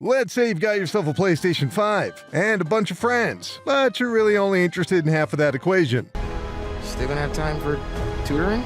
Let's say you've got yourself a PlayStation 5 and a bunch of friends, but you're really only interested in half of that equation. Still gonna have time for tutoring?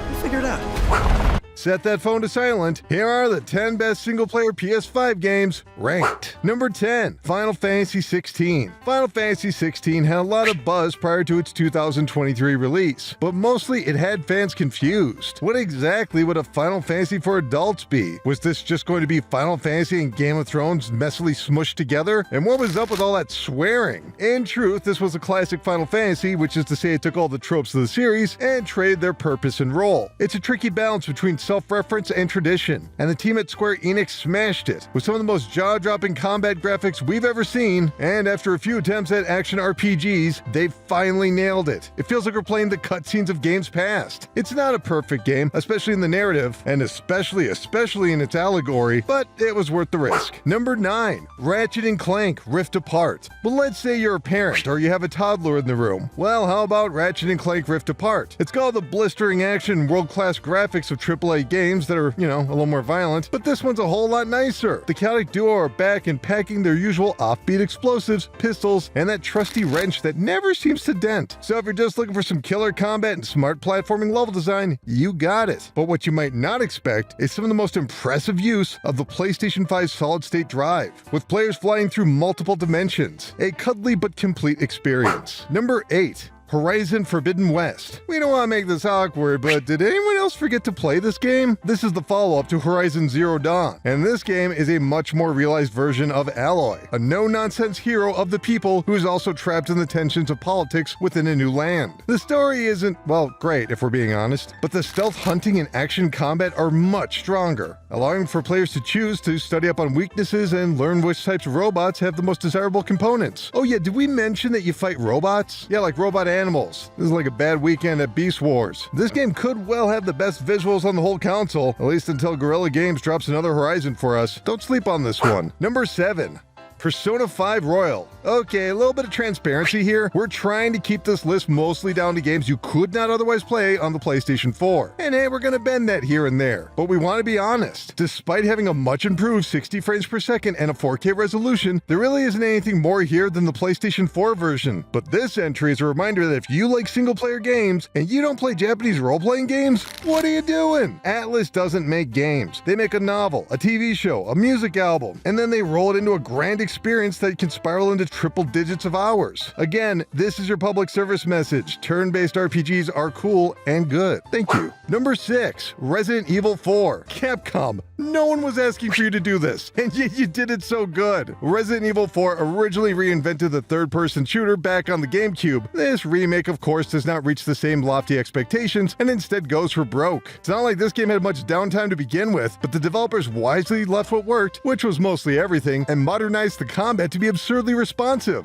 We'll figure it out. Set that phone to silent. Here are the 10 best single-player PS5 games ranked. Number 10, Final Fantasy XVI. Final Fantasy XVI had a lot of buzz prior to its 2023 release, but mostly it had fans confused. What exactly would a Final Fantasy for adults be? Was this just going to be Final Fantasy and Game of Thrones messily smushed together? And what was up with all that swearing? In truth, this was a classic Final Fantasy, which is to say it took all the tropes of the series and traded their purpose and role. It's a tricky balance between self-reference and tradition, and the team at Square Enix smashed it with some of the most jaw-dropping combat graphics we've ever seen, and after a few attempts at action RPGs, they finally nailed it. It feels like we're playing the cutscenes of games past. It's not a perfect game, especially in the narrative, and especially in its allegory, but it was worth the risk. Number 9, Ratchet & Clank Rift Apart. But let's say you're a parent or you have a toddler in the room. Well, how about Ratchet & Clank Rift Apart? It's got all the blistering action, world-class graphics of AAA games that are, a little more violent, but this one's a whole lot nicer. The chaotic duo are back and packing their usual offbeat explosives, pistols, and that trusty wrench that never seems to dent. So if you're just looking for some killer combat and smart platforming level design, you got it. But what you might not expect is some of the most impressive use of the PlayStation 5 solid-state drive, with players flying through multiple dimensions. A cuddly but complete experience. Number 8, Horizon Forbidden West. We don't want to make this awkward, but did anyone else forget to play this game? This is the follow-up to Horizon Zero Dawn, and this game is a much more realized version of Aloy, a no-nonsense hero of the people who is also trapped in the tensions of politics within a new land. The story isn't, well, great if we're being honest, but the stealth hunting and action combat are much stronger, allowing for players to choose to study up on weaknesses and learn which types of robots have the most desirable components. Oh yeah, did we mention that you fight robots? Yeah, like robot animals. This is like a bad weekend at Beast Wars. This game could well have the best visuals on the whole console, at least until Guerrilla Games drops another Horizon for us. Don't sleep on this one. Number 7, Persona 5 Royal. Okay, a little bit of transparency here. We're trying to keep this list mostly down to games you could not otherwise play on the PlayStation 4. And hey, we're gonna bend that here and there. But we want to be honest. Despite having a much improved 60 frames per second and a 4K resolution, there really isn't anything more here than the PlayStation 4 version. But this entry is a reminder that if you like single-player games and you don't play Japanese role-playing games, what are you doing? Atlus doesn't make games. They make a novel, a TV show, a music album, and then they roll it into a grand experience that can spiral into triple digits of hours. Again, this is your public service message. Turn-based RPGs are cool and good. Thank you. Number 6, Resident Evil 4. Capcom, no one was asking for you to do this, and yet you did it so good. Resident Evil 4 originally reinvented the third-person shooter back on the GameCube. This remake, of course, does not reach the same lofty expectations and instead goes for broke. It's not like this game had much downtime to begin with, but the developers wisely left what worked, which was mostly everything, and modernized the combat to be absurdly responsive.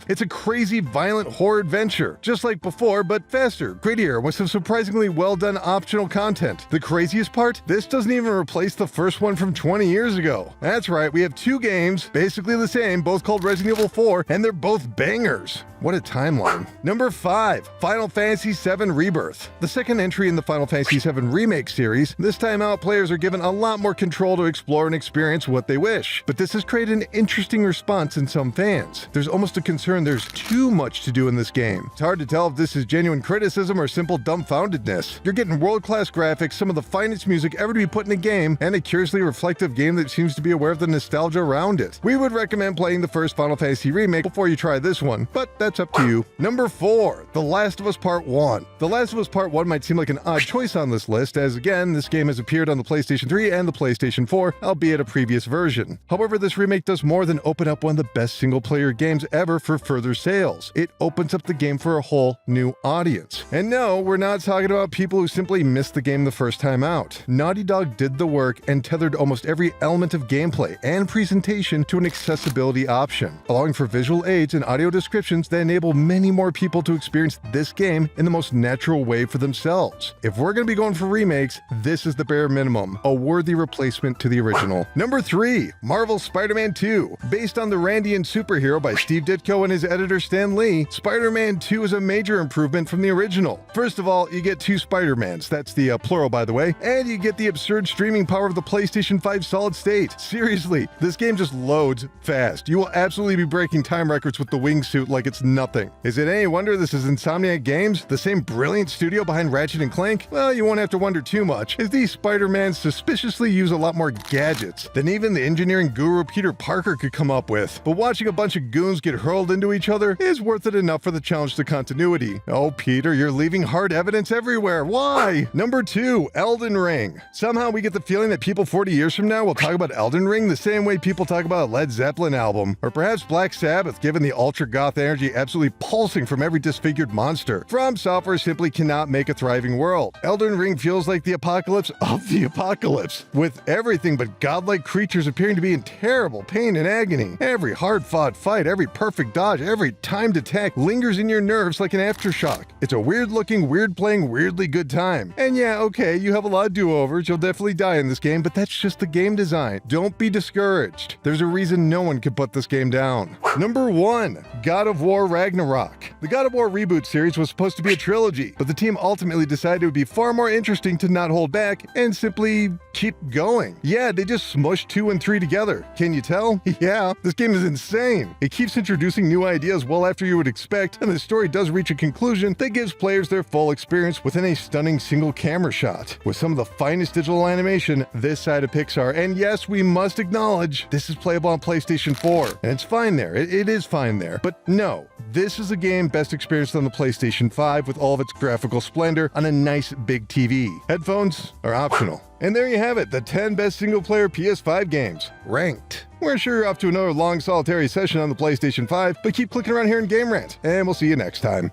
It's a crazy, violent horror adventure, just like before, but faster, grittier, with some surprisingly well-done optional content. The craziest part? This doesn't even replace the first one from 20 years ago. That's right, we have two games, basically the same, both called Resident Evil 4, and they're both bangers. What a timeline. Number 5, Final Fantasy VII Rebirth. The second entry in the Final Fantasy VII Remake series. This time out, players are given a lot more control to explore and experience what they wish. But this has created an interesting response in some fans. There's almost a concern there's too much to do in this game. It's hard to tell if this is genuine criticism or simple dumbfoundedness. You're getting world-class graphics, some of the finest music ever to be put in a game, and a curiously reflective game that seems to be aware of the nostalgia around it. We would recommend playing the first Final Fantasy Remake before you try this one, but that's up to you. Number 4, The Last of Us Part 1. The Last of Us Part 1 might seem like an odd choice on this list, as again, this game has appeared on the PlayStation 3 and the PlayStation 4, albeit a previous version. However, this remake does more than open up one of the best single-player games ever for further sales. It opens up the game for a whole new audience. And no, we're not talking about people who simply missed the game the first time out. Naughty Dog did the work and tethered almost every element of gameplay and presentation to an accessibility option, allowing for visual aids and audio descriptions that enable many more people to experience this game in the most natural way for themselves. If we're going to be going for remakes, this is the bare minimum, a worthy replacement to the original. Number 3, Marvel's Spider-Man 2. Based on the Randian superhero by Steve Ditko and his editor Stan Lee, Spider-Man 2 is a major improvement from the original. First of all, you get 2 Spider-Mans, that's the plural by the way, and you get the absurd streaming power of the PlayStation 5 solid state. Seriously, this game just loads fast. You will absolutely be breaking time records with the wingsuit like it's nothing. Is it any wonder this is Insomniac Games, the same brilliant studio behind Ratchet & Clank? Well, you won't have to wonder too much, as these Spider-Mans suspiciously use a lot more gadgets than even the engineering guru Peter Parker could come up with. But watching a bunch of goons get hurled into each other is worth it enough for the challenge to continuity. Oh, Peter, you're leaving hard evidence everywhere. Why? Number 2, Elden Ring. Somehow we get the feeling that people 40 years from now will talk about Elden Ring the same way people talk about a Led Zeppelin album, or perhaps Black Sabbath, given the ultra-goth energy absolutely pulsing from every disfigured monster. From Software simply cannot make a thriving world. Elden Ring feels like the apocalypse of the apocalypse, with everything but godlike creatures appearing to be in terrible pain and agony. Every hard-fought fight, every perfect dodge, every timed attack lingers in your nerves like an aftershock. It's a weird-looking, weird-playing, weirdly good time. And yeah, okay, you have a lot of do-overs, you'll definitely die in this game, but that's just the game design. Don't be discouraged. There's a reason no one can put this game down. Number 1, God of War Ragnarok. The God of War reboot series was supposed to be a trilogy, but the team ultimately decided it would be far more interesting to not hold back and simply keep going. Yeah, they just smushed 2 and 3 together. Can you tell? Yeah, this game is insane. It keeps introducing new ideas well after you would expect, and the story does reach a conclusion that gives players their full experience within a stunning single camera shot, with some of the finest digital animation this side of Pixar. And yes, we must acknowledge this is playable on PlayStation 4, and it's fine there. It is fine there. But no, this is a game best experienced on the PlayStation 5 with all of its graphical splendor on a nice big TV. Headphones are optional. And there you have it, the 10 best single-player PS5 games, ranked. We're sure you're off to another long solitary session on the PlayStation 5, but keep clicking around here in Game Rant, and we'll see you next time.